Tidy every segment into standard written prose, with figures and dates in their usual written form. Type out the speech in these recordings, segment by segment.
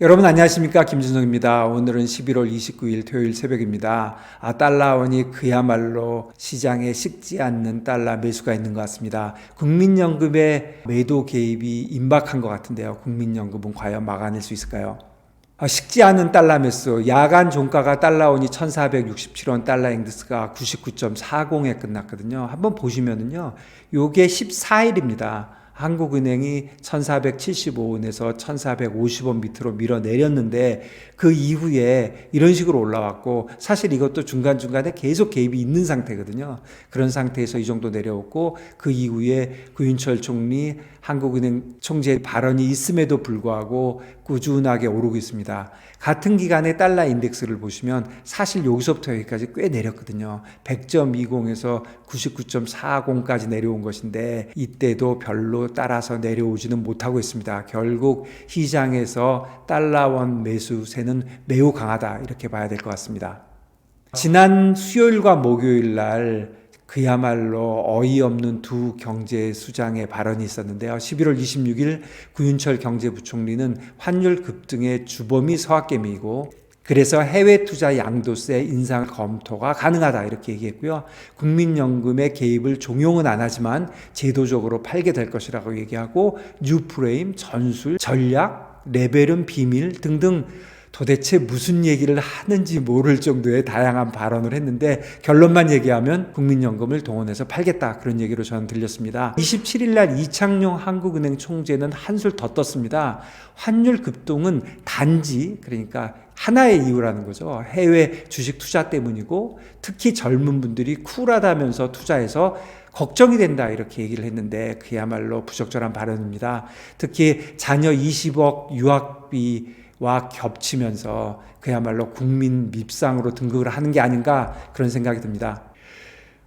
여러분 안녕하십니까, 김준성입니다. 오늘은 11월 29일 토요일 새벽입니다. 달러원이 그야말로 시장에 식지 않는 달러 매수가 있는 것 같습니다. 국민연금의 매도 개입이 임박한 것 같은데요. 국민연금은 과연 막아낼 수 있을까요? 식지 않은 달러 매수, 야간 종가가 달러원이 1467원, 달러 인덱스가 99.40에 끝났거든요. 한번 보시면은요, 요게 14일입니다. 한국은행이 1475원에서 1450원 밑으로 밀어내렸는데 그 이후에 이런 식으로 올라왔고, 사실 이것도 중간중간에 계속 개입이 있는 상태거든요. 그런 상태에서 이 정도 내려왔고, 그 이후에 구윤철 총리 한국은행 총재 발언이 있음에도 불구하고 꾸준하게 오르고 있습니다. 같은 기간에 달러 인덱스를 보시면 사실 여기서부터 여기까지 꽤 내렸거든요. 100.20에서 99.40까지 내려온 것인데 이때도 별로 따라서 내려오지는 못하고 있습니다. 결국 시장에서 달러원 매수세는 매우 강하다, 이렇게 봐야 될 것 같습니다. 지난 수요일과 목요일 날 그야말로 어이없는 두 경제수장의 발언이 있었는데요. 11월 26일 구윤철 경제부총리는 환율 급등의 주범이 서학개미이고, 그래서 해외 투자 양도세 인상 검토가 가능하다, 이렇게 얘기했고요. 국민연금의 개입을 종용은 안 하지만 제도적으로 팔게 될 것이라고 얘기하고, 뉴프레임, 전술, 전략, 레벨은 비밀 등등 도대체 무슨 얘기를 하는지 모를 정도의 다양한 발언을 했는데, 결론만 얘기하면 국민연금을 동원해서 팔겠다, 그런 얘기로 저는 들렸습니다. 27일 날 이창용 한국은행 총재는 한술 더 떴습니다. 환율 급등은 단지, 그러니까 하나의 이유라는 거죠. 해외 주식 투자 때문이고, 특히 젊은 분들이 쿨하다면서 투자해서 걱정이 된다, 이렇게 얘기를 했는데 그야말로 부적절한 발언입니다. 특히 자녀 20억 유학비 와 겹치면서 그야말로 국민 밉상으로 등극을 하는 게 아닌가, 그런 생각이 듭니다.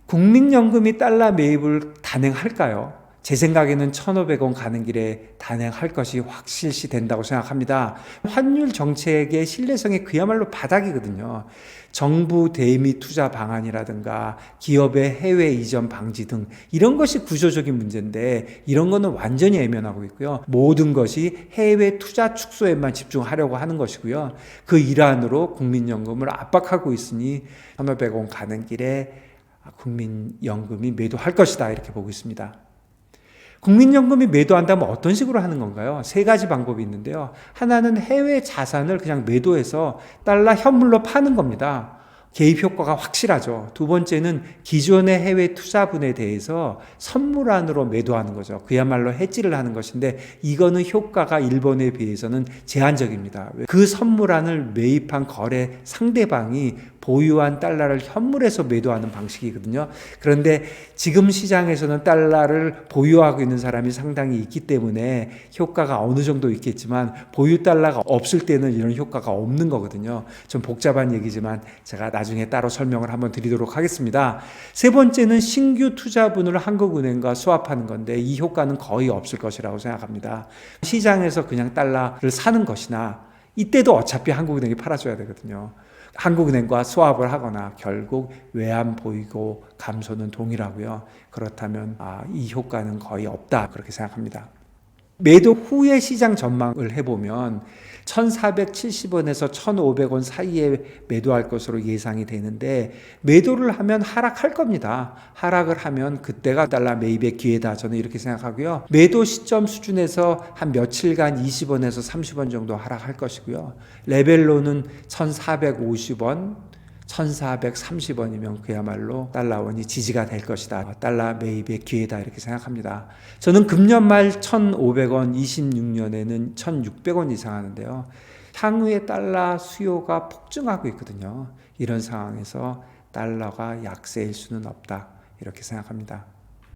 국민연금이 달러 매입을 단행할까요? 제 생각에는 1,500원 가는 길에 단행할 것이 확실시 된다고 생각합니다. 환율 정책의 신뢰성이 그야말로 바닥이거든요. 정부 대미 투자 방안이라든가 기업의 해외 이전 방지 등 이런 것이 구조적인 문제인데, 이런 거는 완전히 외면하고 있고요. 모든 것이 해외 투자 축소에만 집중하려고 하는 것이고요. 그 일환으로 국민연금을 압박하고 있으니 1,500원 가는 길에 국민연금이 매도할 것이다, 이렇게 보고 있습니다. 국민연금이 매도한다면 어떤 식으로 하는 건가요? 세 가지 방법이 있는데요. 하나는 해외 자산을 그냥 매도해서 달러 현물로 파는 겁니다. 개입 효과가 확실하죠. 두 번째는 기존의 해외 투자분에 대해서 선물안으로 매도하는 거죠. 그야말로 해지를 하는 것인데, 이거는 효과가 일본에 비해서는 제한적입니다. 그 선물안을 매입한 거래 상대방이 보유한 달러를 현물에서 매도하는 방식이거든요. 그런데 지금 시장에서는 달러를 보유하고 있는 사람이 상당히 있기 때문에 효과가 어느 정도 있겠지만, 보유 달러가 없을 때는 이런 효과가 없는 거거든요. 좀 복잡한 얘기지만 제가 나중에 따로 설명을 한번 드리도록 하겠습니다. 세 번째는 신규 투자분을 한국은행과 스왑하는 건데, 이 효과는 거의 없을 것이라고 생각합니다. 시장에서 그냥 달러를 사는 것이나, 이때도 어차피 한국은행이 팔아줘야 되거든요. 한국은행과 스왑을 하거나 결국 외환 보이고 감소는 동일하고요. 그렇다면 이 효과는 거의 없다, 그렇게 생각합니다. 매도 후의 시장 전망을 해보면 1,470원에서 1,500원 사이에 매도할 것으로 예상이 되는데, 매도를 하면 하락할 겁니다. 하락을 하면 그때가 달러 매입의 기회다, 저는 이렇게 생각하고요. 매도 시점 수준에서 한 며칠간 20원에서 30원 정도 하락할 것이고요. 레벨로는 1,450원, 1,430원이면 그야말로 달러원이 지지가 될 것이다. 달러 매입의 기회다, 이렇게 생각합니다. 저는 금년 말 1,500원, 26년에는 1,600원 이상 하는데요. 향후에 달러 수요가 폭증하고 있거든요. 이런 상황에서 달러가 약세일 수는 없다, 이렇게 생각합니다.